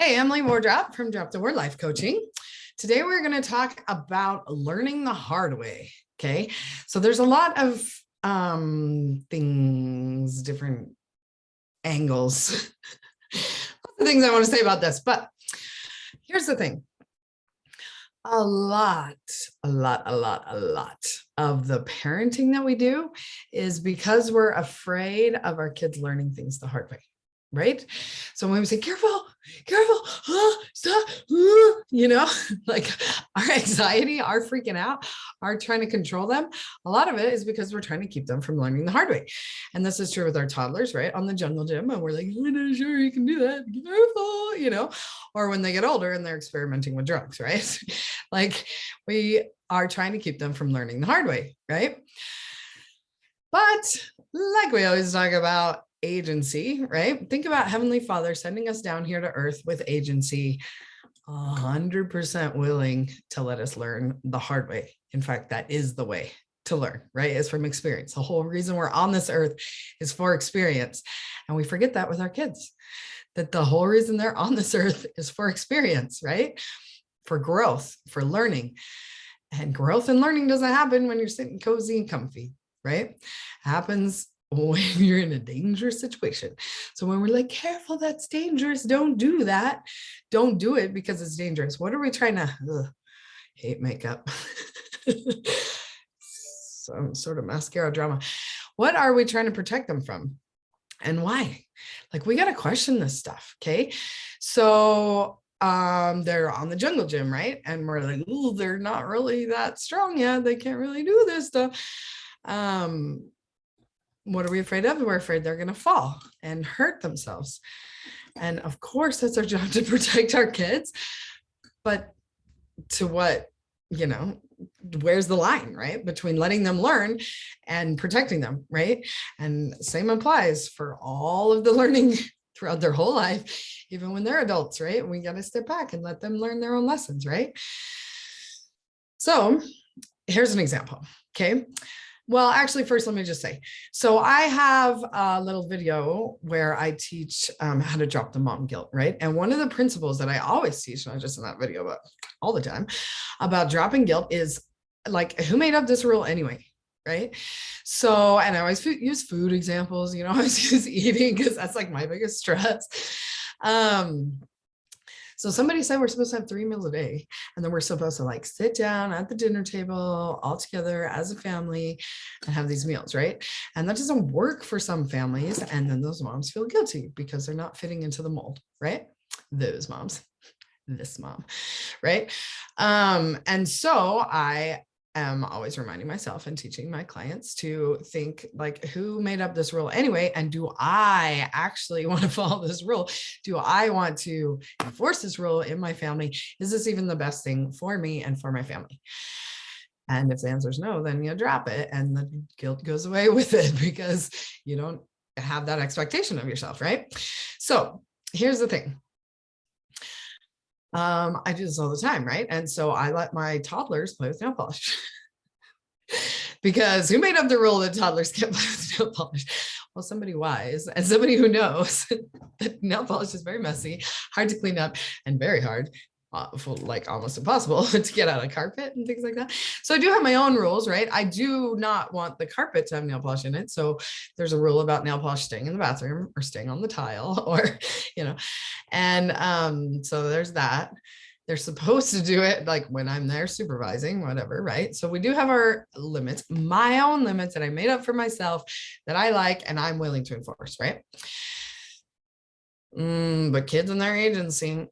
Hey, Emily Wardrop from Drop the Word Life Coaching. Today we're going to talk about learning the hard way. Okay, so there's a lot of things, different angles, the things I want to say about this. But here's the thing: a lot of the parenting that we do is because we're afraid of our kids learning things the hard way. Right? So when we say, careful, stop, like our anxiety, our freaking out, our trying to control them, a lot of it is because we're trying to keep them from learning the hard way. And this is true with our toddlers, right? On the jungle gym, and we're like, we're not sure you can do that, be careful, or when they get older and they're experimenting with drugs, right? Like we are trying to keep them from learning the hard way, right? But like we always talk about, agency, right? Think about Heavenly Father sending us down here to earth with agency, 100% willing to let us learn the hard way. In fact, that is the way to learn, right? Is from experience. The whole reason we're on this earth is for experience. And we forget that with our kids, that the whole reason they're on this earth is for experience, right? For growth, for learning. And growth and learning doesn't happen when you're sitting cozy and comfy, right? It happens when you're in a dangerous situation. So when we're like, careful, that's dangerous, don't do that. Don't do it because it's dangerous. What are we trying to, hate makeup, some sort of mascara drama. What are we trying to protect them from? And why? Like, we got to question this stuff. Okay. So they're on the jungle gym, right? And we're like, oh, they're not really that strong yet. They can't really do this stuff. What are we afraid of? We're afraid they're going to fall and hurt themselves. And of course, that's our job to protect our kids. But to what, where's the line, right? Between letting them learn and protecting them, right? And same applies for all of the learning throughout their whole life, even when they're adults, right? We got to step back and let them learn their own lessons, right? So here's an example, okay? Well, actually, first, let me just say, so I have a little video where I teach how to drop the mom guilt, right? And one of the principles that I always teach, not just in that video, but all the time, about dropping guilt is like, who made up this rule anyway, right? So, and I always use food examples, I always use eating because that's like my biggest stress. So somebody said we're supposed to have 3 meals a day, and then we're supposed to like sit down at the dinner table all together as a family and have these meals, right? And that doesn't work for some families. And then those moms feel guilty because they're not fitting into the mold, right? Those moms, this mom, right? And so I am always reminding myself and teaching my clients to think like, who made up this rule anyway? And do I actually want to follow this rule? Do I want to enforce this rule in my family? Is this even the best thing for me and for my family? And if the answer is no, then you drop it and the guilt goes away with it because you don't have that expectation of yourself, right? So here's the thing. I do this all the time, right? And so I let my toddlers play with nail polish because who made up the rule that toddlers can't play with nail polish? Well, somebody wise and somebody who knows that nail polish is very messy, hard to clean up, and very hard, like almost impossible to get out of carpet and things like that. So I do have my own rules, right? I do not want the carpet to have nail polish in it. So there's a rule about nail polish staying in the bathroom or staying on the tile or, and so there's that. They're supposed to do it like when I'm there supervising, whatever, right? So we do have our limits, my own limits that I made up for myself that I like and I'm willing to enforce, right? But kids and their agency,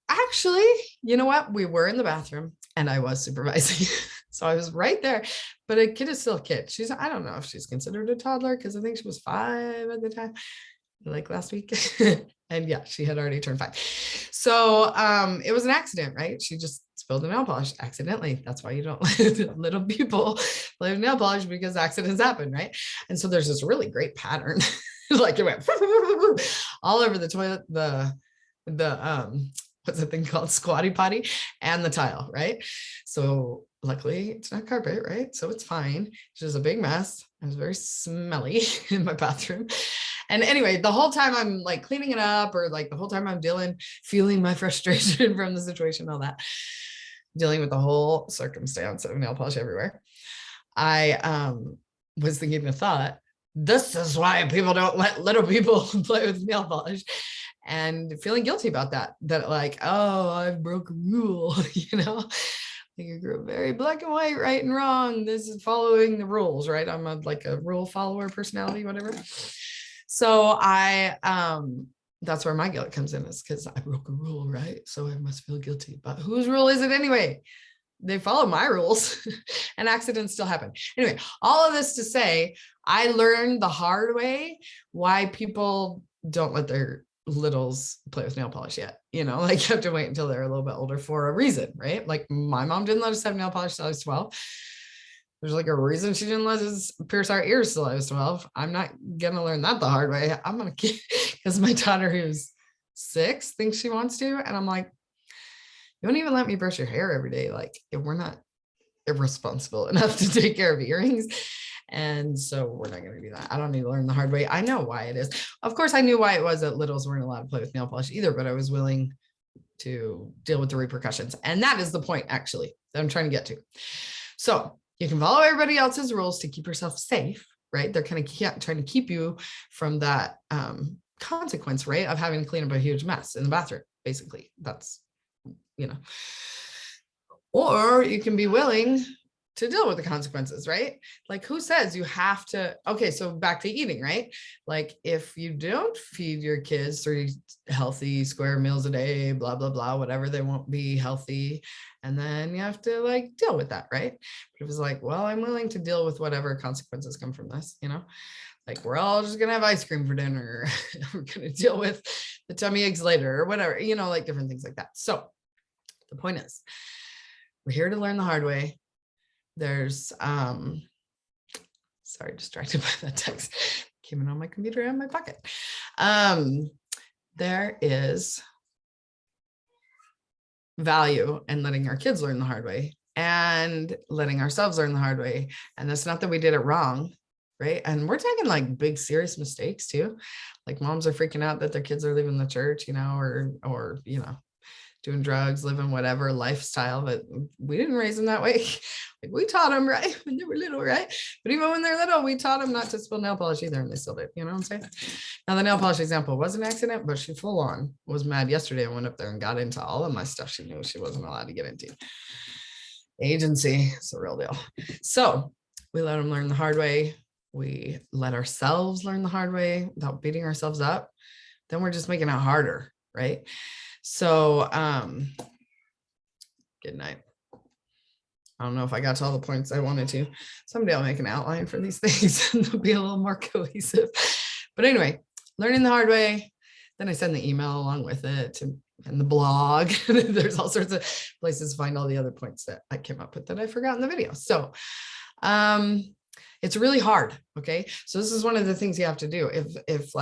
actually, you know what? We were in the bathroom and I was supervising. So I was right there, but a kid is still a kid. I don't know if she's considered a toddler because I think she was 5 at the time, like last week. And yeah, she had already turned 5. So it was an accident, right? She just spilled the nail polish accidentally. That's why you don't let little people play with nail polish, because accidents happen, right? And so there's this really great pattern. Like it went all over the toilet, the what's the thing called, squatty potty, and the tile, right? So luckily it's not carpet, right? So it's fine. It's just a big mess. It was very smelly in my bathroom. And anyway, the whole time I'm like cleaning it up, or like the whole time I'm feeling my frustration from the situation, all that, dealing with the whole circumstance of nail polish everywhere, I was thinking the thought, this is why people don't let little people play with nail polish, and feeling guilty about that like, oh, I've broke a rule, you grew up very black and white, right and wrong. This is following the rules, right? I'm like a rule follower personality, whatever. So that's where my guilt comes in, is because I broke a rule, right? So I must feel guilty. But whose rule is it anyway? They follow my rules and accidents still happen. Anyway, all of this to say, I learned the hard way why people don't let their littles play with nail polish yet. Like you have to wait until they're a little bit older for a reason, right? Like my mom didn't let us have nail polish till I was 12. There's like a reason she didn't let us pierce our ears till I was 12. I'm not gonna learn that the hard way. I'm gonna keep, because my daughter, who's 6, thinks she wants to, and I'm like, you don't even let me brush your hair every day. Like, if we're not irresponsible enough to take care of earrings. And so we're not going to do that. I don't need to learn the hard way. I know why it is. Of course, I knew why it was that littles weren't allowed to play with nail polish either, but I was willing to deal with the repercussions. And that is the point, actually, that I'm trying to get to. So you can follow everybody else's rules to keep yourself safe, right? They're kind of trying to keep you from that consequence, right? Of having to clean up a huge mess in the bathroom, basically. That's, or you can be willing to deal with the consequences, right? Like, who says you have to? Okay, so back to eating, right? Like, if you don't feed your kids 3 healthy square meals a day, blah, blah, blah, whatever, they won't be healthy. And then you have to like deal with that, right? But it was like, well, I'm willing to deal with whatever consequences come from this, like, we're all just gonna have ice cream for dinner. We're gonna deal with the tummy aches later or whatever, like different things like that. So the point is, we're here to learn the hard way. There's sorry, distracted by that text came in on my computer and my pocket. There is value in letting our kids learn the hard way and letting ourselves learn the hard way. And that's not that we did it wrong, right? And we're taking like big serious mistakes too. Like, moms are freaking out that their kids are leaving the church, or doing drugs, living whatever lifestyle, but we didn't raise them that way. Like, we taught them right when they were little, right? But even when they're little, we taught them not to spill nail polish either, and they still did. You know what I'm saying? Now, the nail polish example was an accident, but she full on was mad yesterday and went up there and got into all of my stuff she knew she wasn't allowed to get into. Agency, it's a real deal. So we let them learn the hard way. We let ourselves learn the hard way without beating ourselves up. Then we're just making it harder, right? So, good night. I don't know if I got to all the points I wanted to. Someday I'll make an outline for these things and they'll be a little more cohesive. But anyway, learning the hard way. Then I send the email along with it, and the blog. There's all sorts of places to find all the other points that I came up with that I forgot in the video. So, it's really hard. Okay. So this is one of the things you have to do. If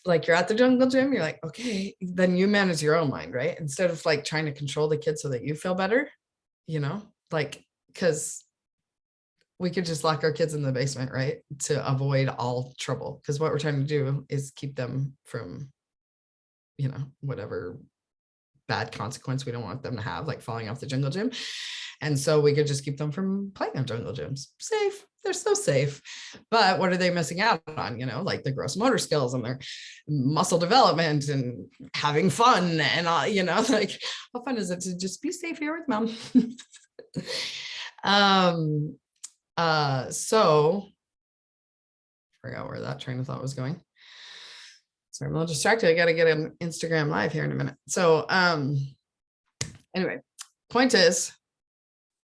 like you're at the jungle gym, you're like, okay, then you manage your own mind, right? Instead of like trying to control the kids so that you feel better, like, because we could just lock our kids in the basement, right? To avoid all trouble. Because what we're trying to do is keep them from, whatever bad consequence we don't want them to have, like falling off the jungle gym. And so we could just keep them from playing on jungle gyms. Safe. They're so safe. But what are they missing out on? Like the gross motor skills and their muscle development and having fun and like, how fun is it to just be safe here with mom? So I forgot where that train of thought was going. Sorry, I'm a little distracted. I got to get an Instagram live here in a minute. So anyway, point is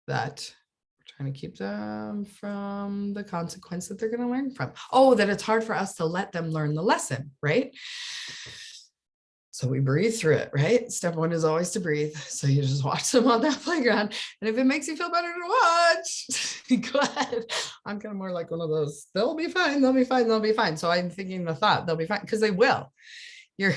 that we're trying to keep them from the consequence that they're going to learn from. Oh, that it's hard for us to let them learn the lesson, right? So we breathe through it, right? Step 1 is always to breathe. So you just watch them on that playground. And if it makes you feel better to watch, go ahead. I'm kind of more like one of those, they'll be fine, they'll be fine, they'll be fine. So I'm thinking the thought, they'll be fine, because they will. Your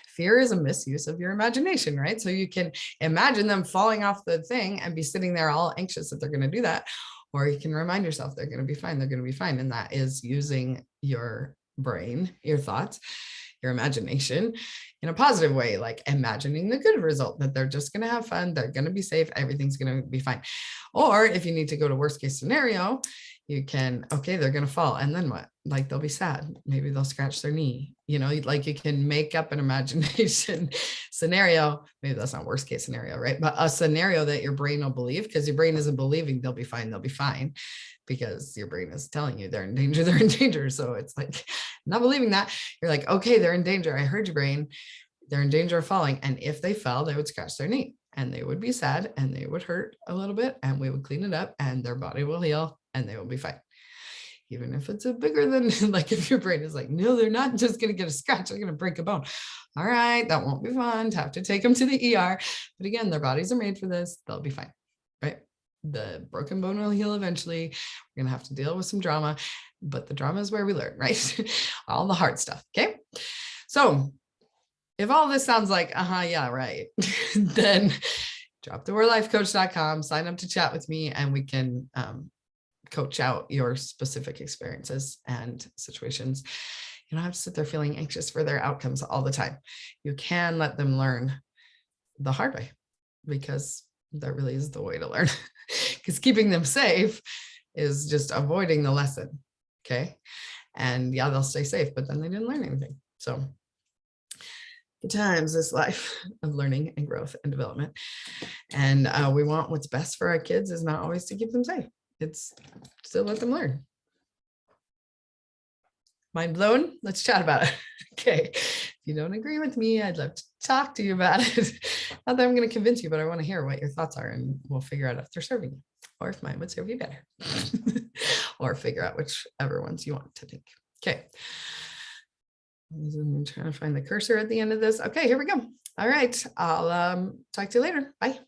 fear is a misuse of your imagination, right? So you can imagine them falling off the thing and be sitting there all anxious that they're going to do that. Or you can remind yourself they're going to be fine. They're going to be fine. And that is using your brain, your thoughts, your imagination in a positive way, like imagining the good result, that they're just going to have fun. They're going to be safe. Everything's going to be fine. Or if you need to go to worst case scenario, you can, okay, they're going to fall. And then what? Like they'll be sad. Maybe they'll scratch their knee, like you can make up an imagination scenario. Maybe that's not worst case scenario, right? But a scenario that your brain will believe, because your brain isn't believing they'll be fine. They'll be fine because your brain is telling you they're in danger. They're in danger. So it's like not believing that. You're like, okay, they're in danger. I heard your brain. They're in danger of falling. And if they fell, they would scratch their knee and they would be sad and they would hurt a little bit and we would clean it up and their body will heal and they will be fine. Even if it's a bigger than, like if your brain is like, no, they're not just going to get a scratch, they're going to break a bone. All right, that won't be fun to have to take them to the ER. But again, their bodies are made for this. They'll be fine, right? The broken bone will heal eventually. We're going to have to deal with some drama, but the drama is where we learn, right? All the hard stuff, okay? So if all this sounds like, yeah, right, then drop to wearelifecoach.com, sign up to chat with me, and we can coach out your specific experiences and situations. You don't have to sit there feeling anxious for their outcomes all the time. You can let them learn the hard way, because that really is the way to learn. Because keeping them safe is just avoiding the lesson. Okay. And yeah, they'll stay safe, but then they didn't learn anything. So good times, this life of learning and growth and development. And we want what's best for our kids is not always to keep them safe. It's still let them learn. Mind blown? Let's chat about it. Okay. If you don't agree with me, I'd love to talk to you about it. Not that I'm going to convince you, but I want to hear what your thoughts are and we'll figure out if they're serving you or if mine would serve you better or figure out whichever ones you want to think. Okay. I'm trying to find the cursor at the end of this. Okay, here we go. All right. I'll talk to you later. Bye.